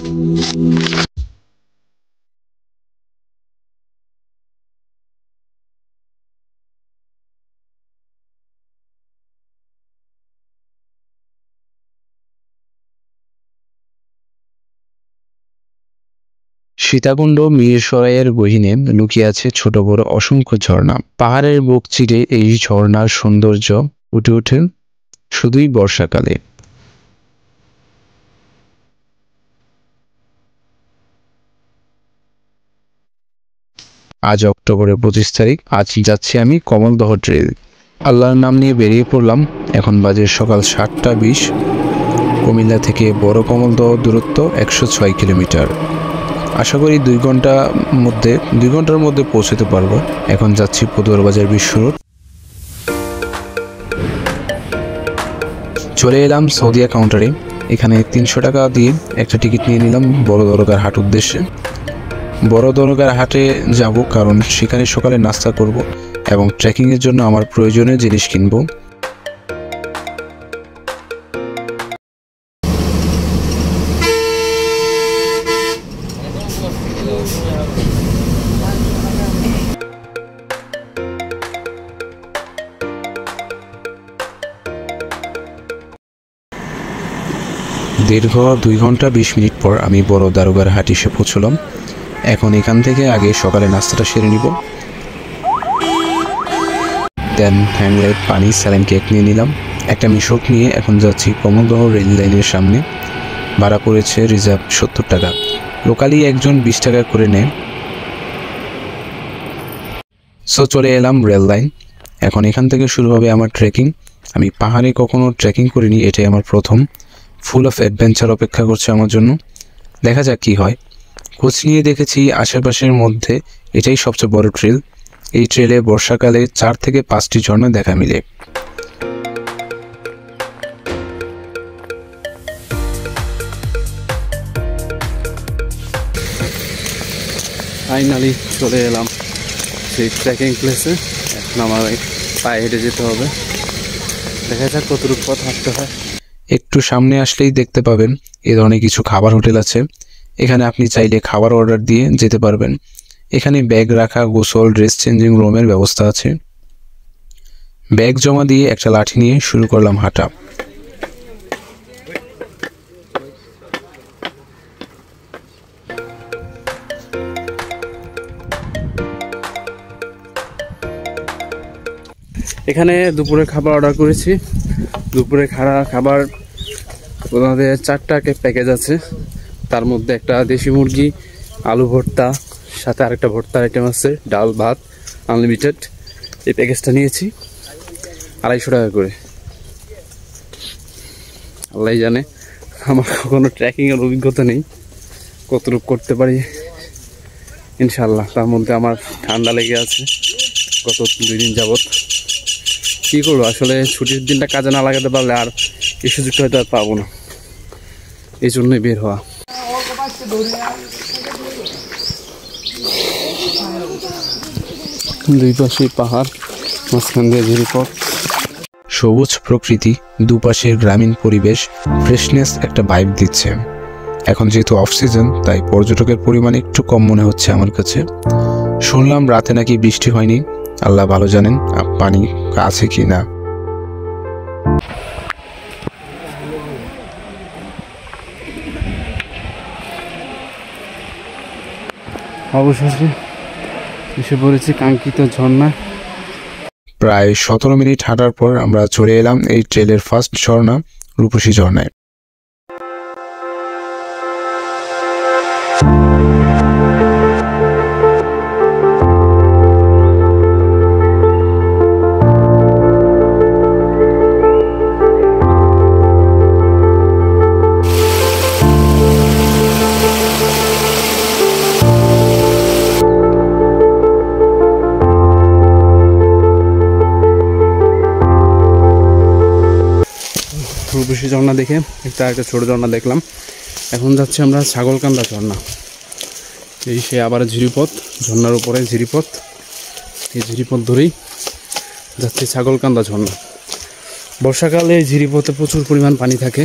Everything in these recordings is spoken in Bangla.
সীতাকুণ্ড মিরসরাইয়ের গহীনে লুকিয়ে আছে ছোট বড় অসংখ্য ঝর্ণা। পাহাড়ের বুক চিরে এই ঝর্ণার সৌন্দর্য ফুটে ওঠে শুধুই বর্ষাকালে। আজ অক্টোবরের 25 তারিখ। আজ যাচ্ছি আমি কমলদহ ট্রেল। আল্লাহর নাম নিয়ে বেরিয়ে পড়লাম। এখন বাজে সকাল 7টা 20। কুমিল্লা থেকে বড় কমলদহ দূরত্ব 106 কিলোমিটার। আশা করি 2 ঘন্টার মধ্যে পৌঁছতে পারবো। এখন যাচ্ছি পদুয়ার বাজার বিশ্ব রোড। চলে এলাম সৌদিয়া কাউন্টারে। এখানে 300 টাকা দিয়ে একটা টিকিট নিয়ে নিলাম বড় দরগার হাট উদ্দেশ্যে। বড় দরগার হাটে যাব কারণ সেখানে সকালে নাস্তা করব এবং ট্রেকিংয়ের জন্য আমার প্রয়োজনীয় জিনিস কিনবো। দীর্ঘ 2 ঘন্টা 20 মিনিট পর আমি বড় দারোগার হাট এসে পৌঁছলাম। এখন এখান থেকে আগে সকালে নাস্তাটা সেরে নিব। দেন হ্যাংলাইট, পানি, স্যালাইন, কেক নিয়ে নিলাম। একটা মিশক নিয়ে এখন যাচ্ছি কমলদহ রেল লাইনের সামনে। ভাড়া পড়েছে রিজার্ভ 70 টাকা। লোকালি একজন 20 টাকা করে নেয়। সো চলে এলাম রেল লাইন। এখন এখান থেকে শুরু হবে আমার ট্রেকিং। আমি পাহাড়ে কখনো ট্রেকিং করিনি, এটাই আমার প্রথম। ফুল অফ অ্যাডভেঞ্চার অপেক্ষা করছে আমার জন্য। দেখা যাক কি হয়। খোঁজ নিয়ে দেখেছি আশেপাশের মধ্যে এটাই সবচেয়ে বড় ট্রেল। এই ট্রেলে বর্ষাকালে 4 থেকে 5টি ঝর্ণা দেখা মিলে। ফাইনালি চলে এলাম সেই ট্রেকিং প্লেসে। এখন আমার পায়ে হেঁটে যেতে হবে। দেখা যাক কতটুকু পথ হাঁটতে হয়। একটু সামনে আসলেই দেখতে পাবেন এ ধরনের কিছু খাবার হোটেল আছে। এখানে আপনি চাইলে খাবার অর্ডার দিয়ে যেতে পারবেন। এখানে ব্যাগ রাখা, গোসল, ড্রেস চেঞ্জিং রুমের ব্যবস্থা আছে। ব্যাগ জমা দিয়ে একটা লাঠি নিয়ে শুরু করলাম হাঁটা। এখানে দুপুরে খাবার অর্ডার করেছি। দুপুরে খাবার ওনাদের 4টা প্যাকেজ আছে। তার মধ্যে একটা দেশি মুরগি, আলু ভর্তা, সাথে আরেকটা ভর্তার আইটেম আছে, ডাল ভাত আনলিমিটেড। এই প্যাকেজটা নিয়েছি 250 টাকা করে। আল্লাহ জানে, আমার কোনো ট্রেকিংয়ের অভিজ্ঞতা নেই, কতটুকু করতে পারি ইনশাল্লাহ। তার মধ্যে আমার ঠান্ডা লেগে আছে গত 2 দিন যাবৎ। কী করবো আসলে, ছুটির দিনটা কাজে না লাগাতে পারলে আর এই সুযোগটা হয়তো আর পাবো না, এই জন্যই বের হওয়া। দুই পাশে পাহাড়, মাঝখান দিয়ে ঝিরিপথ, সবুজ প্রকৃতি, দুপাশের গ্রামীণ পরিবেশ, ফ্রেশনেস একটা ভাইব দিচ্ছে। এখন যেহেতু অফ সিজন, তাই পর্যটকের পরিমাণ একটু কম মনে হচ্ছে আমার কাছে। শুনলাম রাতে নাকি বৃষ্টি হয়নি, আল্লাহ ভালো জানেন পানি আছে কি না। অবশেষে এসে পড়েছি কাঙ্ক্ষিত ঝর্ণা। প্রায় 17 মিনিট হাঁটার পর আমরা চলে এলাম এই ট্রেলের ফার্স্ট ঝর্ণা, রূপসী ঝর্ণায়। রূপসী ঝর্ণা দেখে একটা ছোট ঝর্ণা দেখলাম। এখন যাচ্ছি আমরা ছাগলকান্দা ঝর্ণা। এই সে আবার ঝিরিপথ, ঝর্ণার উপরে ঝিরিপথ। এই ঝিরিপথ ধরেই যাচ্ছে ছাগলকান্দা ঝর্ণা। বর্ষাকালে এই ঝিরিপথে প্রচুর পরিমাণ পানি থাকে,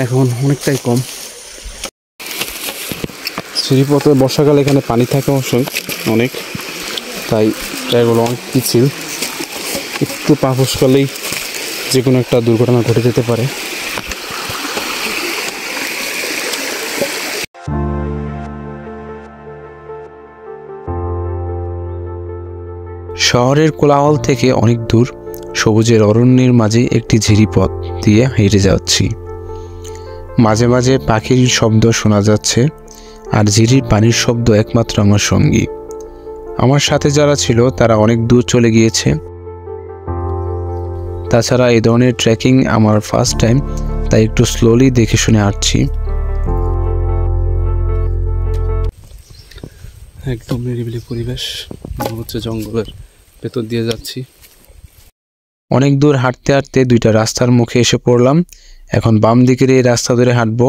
এখন অনেকটাই কম। ঝিরিপথে বর্ষাকালে এখানে পানি থাকে অবশ্যই অনেক, তাই জায়গাগুলো অনেক পিচ্ছিল, একটু পা ফসকালেই যে কোনো একটা দুর্ঘটনা ঘটে যেতে পারে। শহরের কোলাহল থেকে অনেক দূর সবুজের অরণ্যের মাঝে একটি ঝিরিপথ দিয়ে হেঁটে যাচ্ছি। মাঝে মাঝে পাখির শব্দ শোনা যাচ্ছে, আর ঝিরির পানির শব্দ একমাত্র আমার সঙ্গী। আমার সাথে যারা ছিল তারা অনেক দূর চলে গিয়েছে। তাছাড়া এই ধরনের ট্রেকিং আমার ফার্স্ট টাইম, তাই একটু স্লোলি দেখে শুনে হাঁটছি। একদম নিরিবিলি পরিবেশ, মনে হচ্ছে জঙ্গলের ভেতর দিয়ে যাচ্ছি। অনেক দূর হাঁটতে হাঁটতে দুইটা রাস্তার মুখে এসে পড়লাম। এখন বাম দিকের এই রাস্তা ধরে হাঁটবো।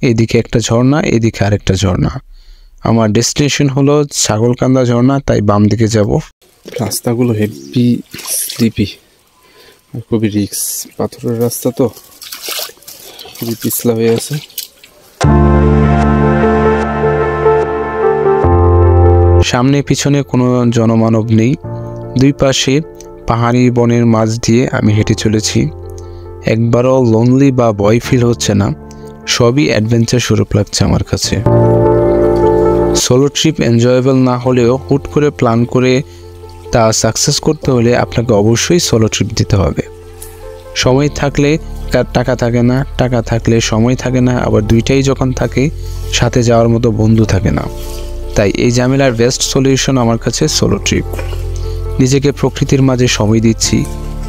এদিকে একটা ঝর্ণা, এদিকে আরেকটা ঝর্ণা। আমার ডেস্টিনেশন হলো ছাগলকান্দা ঝর্ণা, তাই বাম দিকে যাব। রাস্তাগুলো হেভি স্লিপি আর খুবই রিক্স, পাথরের রাস্তা তো খুবই পিছলা হয়ে আছে। সামনে পিছনে কোনো জনমানব নেই। দুই পাশে পাহাড়ি বনের মাঝ দিয়ে আমি হেঁটে চলেছি। একবারও লোনলি বা ভয় ফিল হচ্ছে না, সবই অ্যাডভেঞ্চার স্বরূপ লাগছে আমার কাছে। সোলো ট্রিপ এনজয়েবল না হলেও হুট করে প্ল্যান করে তা সাকসেস করতে হলে আপনাকে অবশ্যই সোলো ট্রিপ দিতে হবে। সময় থাকলে টাকা থাকে না, টাকা থাকলে সময় থাকে না, আবার দুইটাই যখন থাকে সাথে যাওয়ার মতো বন্ধু থাকে না। তাই এই ঝামেলার বেস্ট সলিউশন আমার কাছে সোলো ট্রিপ। নিজেকে প্রকৃতির মাঝে সময় দিচ্ছি,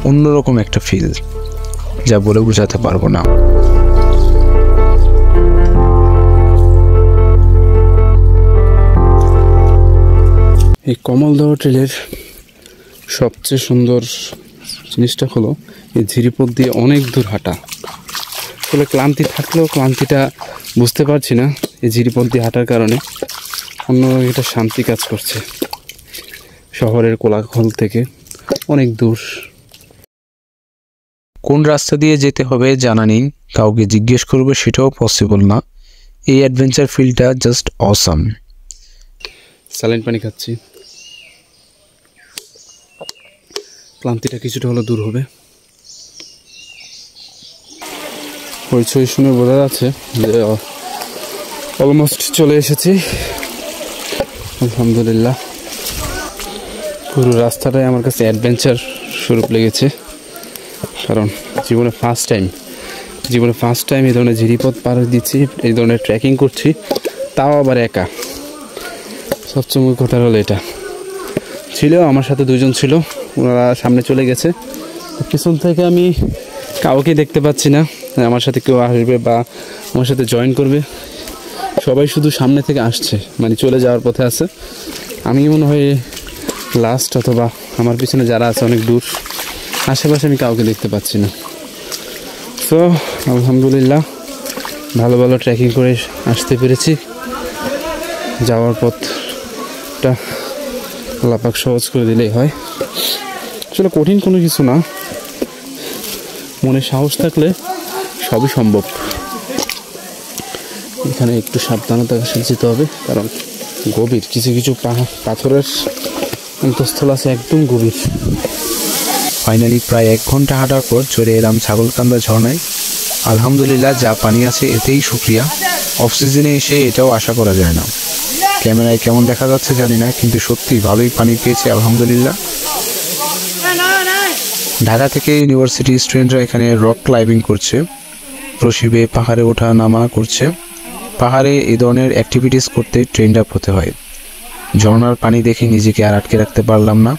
অন্যরকম একটা ফিল যা বলে বোঝাতে পারবো না। এই কমলদহ ট্রেলের সবচেয়ে সুন্দর জিনিসটা হলো এই ঝিরিপথ দিয়ে অনেক দূর হাঁটা। আসলে ক্লান্তি থাকলেও ক্লান্তিটা বুঝতে পারছি না এই ঝিরিপথ দিয়ে হাঁটার কারণে। অন্য একটা শান্তি কাজ করছে শহরের কোলাহল থেকে অনেক দূর। কোন রাস্তা দিয়ে যেতে হবে জানা নেই, কাউকে জিজ্ঞেস করবো সেটাও পসিবল না। এই অ্যাডভেঞ্চার ফিলটা জাস্ট অসাম। স্যালাইন পানি খাচ্ছি, ক্লান্তিটা কিছুটা হলো দূর হবে। হইচই শুনে বোঝা যাচ্ছে যে অলমোস্ট চলে এসেছি। আলহামদুলিল্লাহ, পুরো রাস্তাটাই আমার কাছে অ্যাডভেঞ্চার স্বরূপ লেগেছে, কারণ জীবনে ফার্স্ট টাইম এই ধরনের ঝিরিপথ পার দিচ্ছি, এই ধরনের ট্রেকিং করছি, তাও আবার একা। সবচেয়ে মূল কথা হলো এটা ছিল, আমার সাথে দুজন ছিল, ওনারা সামনে চলে গেছে। পিছন থেকে আমি কাউকে দেখতে পাচ্ছি না আমার সাথে কেউ আসবে বা আমার সাথে জয়েন করবে। সবাই শুধু সামনে থেকে আসছে, মানে চলে যাওয়ার পথে আছে। আমি মনে হয় লাস্ট, অথবা আমার পিছনে যারা আছে অনেক দূর, আশেপাশে আমি কাউকে দেখতে পাচ্ছি না। সো আলহামদুলিল্লাহ, ভালো ভালো ট্রেকিং করে আসতে পেরেছি। যাওয়ার পথটা আল্লাহ পাক সহজ করে দিলেই হয়। আসলে কঠিন কোনো কিছু না, মনে সাহস থাকলে সবই সম্ভব। এখানে একটু সাবধানতার সাথে যেতে হবে, কারণ গভীর কিছু কিছু পাথরের অন্তঃস্থল আছে, একদম গভীর। ফাইনালি প্রায় 1 ঘন্টা হাঁটার পর চলে এলাম ছাগলকান্দা ঝর্ণায়। আলহামদুলিল্লাহ, যা পানি আছে এতেই শুকরিয়া। অফ সিজনে এসে এটাও আশা করা যায় না। ক্যামেরায় কেমন দেখা যাচ্ছে জানি না, কিন্তু সত্যি ভালোই পানি পেয়েছে আলহামদুলিল্লাহ। ঢাকা থেকে ইউনিভার্সিটি স্টুডেন্টরা এখানে রক ক্লাইম্বিং করছে, রশি বেয়ে পাহাড়ে ওঠা নামা করছে। পাহাড়ে এই ধরনের অ্যাক্টিভিটিস করতে ট্রেন্ড আপ হতে হয়। ঝর্ণার পানি দেখে নিজেকে আর আটকে রাখতে পারলাম না।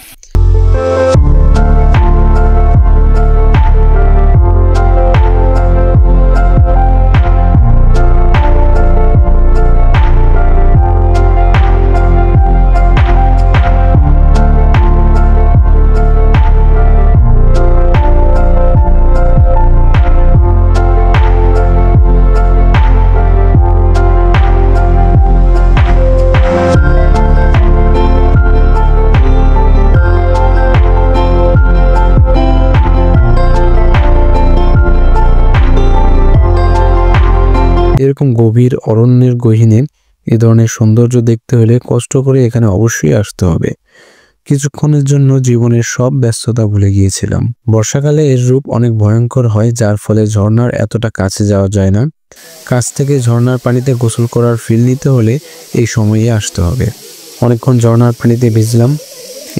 এরকম গভীর অরণ্যের গহীনে এ ধরনের সৌন্দর্য দেখতে হলে কষ্ট করে এখানে অবশ্যই আসতে হবে। কিছুক্ষণের জন্য জীবনের সব ব্যস্ততা ভুলে গিয়েছিলাম। বর্ষাকালে এর রূপ অনেক ভয়ঙ্কর হয়, যার ফলে ঝর্ণার এতটা কাছে যাওয়া যায় না। কাছ থেকে ঝর্ণার পানিতে গোসল করার ফিল নিতে হলে এই সময়ে আসতে হবে। অনেকক্ষণ ঝর্ণার পানিতে ভিজলাম।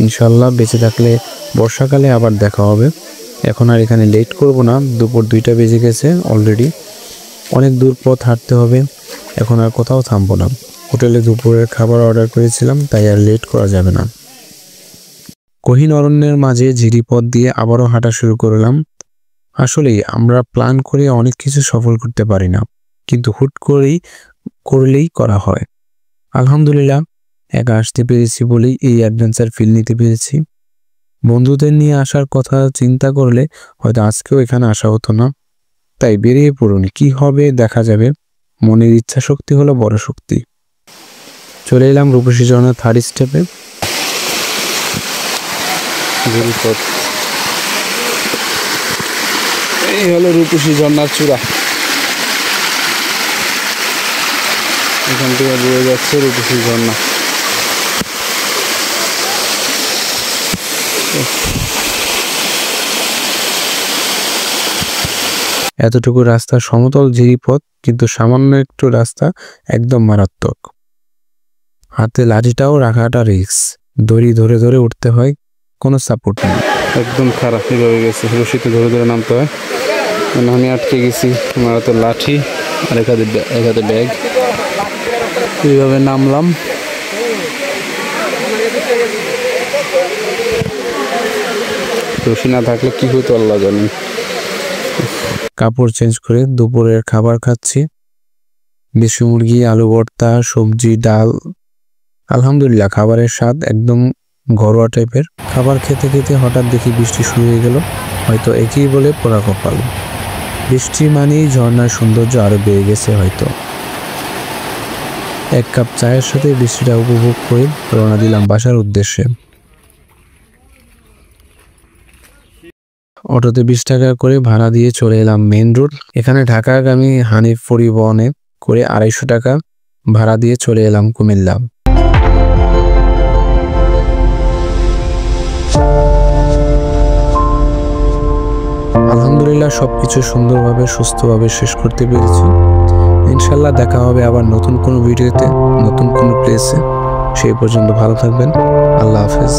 ইনশাল্লাহ বেঁচে থাকলে বর্ষাকালে আবার দেখা হবে। এখন আর এখানে লেট করব না, দুপুর 2টা বেজে গেছে অলরেডি। অনেক দূর পথ হাঁটতে হবে, এখন আর কোথাও থামবো না। হোটেলে দুপুরের খাবার অর্ডার করেছিলাম, তাই আর লেট করা যাবে না। গহীন অরণ্যের মাঝে ঝিরিপথ দিয়ে আবারও হাঁটা শুরু করলাম। আসলেই আমরা প্ল্যান করে অনেক কিছু সফল করতে পারি না, কিন্তু হুট করলেই করা হয়। আলহামদুলিল্লাহ একা আসতে পেরেছি বলেই এই অ্যাডভেঞ্চার ফিল নিতে পেরেছি। বন্ধুদের নিয়ে আসার কথা চিন্তা করলে হয়তো আজকেও এখানে আসা হতো না। তাই বেরিয়ে পড়ুন, কি হবে দেখা যাবে। মনের ইচ্ছা শক্তি হলো বড় শক্তি। চলে এলাম রূপসী ঝর্ণার 3rd স্টেপে। এই হলো রূপসী ঝর্ণার চূড়া। এখান থেকে বয়ে যাচ্ছে রূপসী ঝর্ণা। এতটুকু রাস্তা সমতল ঝিরিপথ, কিন্তু সামান্য একটু রাস্তা একদম মারাত্মক। হাতে লাঠিটাও রাখাটা রিস্ক। দড়ি ধরে ধরে উঠতে হয়, কোনো সাপোর্ট নেই। একদম খারাপ এভাবে গেছে, রশিতে ধরে ধরে নামতে হয়। আমি আটকে গেছি, আমার হাতে লাঠি আর এক হাতে ব্যাগ। এইভাবে নামলাম। রশি না থাকলে কি হতো আল্লাহ জানেন। কাপড় চেঞ্জ করে দুপুরের খাবার খাচ্ছি। দেশি মুরগি, আলু ভর্তা, সবজি, ডাল। আলহামদুলিল্লাহ খাবারের স্বাদ একদম ঘরোয়া টাইপের। খাবার খেতে খেতে হঠাৎ দেখি বৃষ্টি শুরু হয়ে গেল। হয়তো একই বলে পোড়া কপাল। বৃষ্টি মানেই ঝর্ণার সৌন্দর্য আরো বেড়ে গেছে হয়তো। 1 কাপ চায়ের সাথে বৃষ্টিটা উপভোগ করে রওনা দিলাম বাসার উদ্দেশ্যে। অটোতে 20 টাকা করে ভাড়া দিয়ে চলে এলাম মেইন রোড। এখানে ঢাকাগামী হানিফ পরিবহনে করে 250 টাকা ভাড়া দিয়ে চলে এলাম কুমিল্লা। আলহামদুলিল্লাহ সবকিছু সুন্দরভাবে সুস্থভাবে শেষ করতে পেরেছি। ইনশাল্লাহ দেখা হবে আবার নতুন কোনো ভিডিওতে, নতুন কোনো প্লেসে। সেই পর্যন্ত ভালো থাকবেন। আল্লাহ হাফেজ।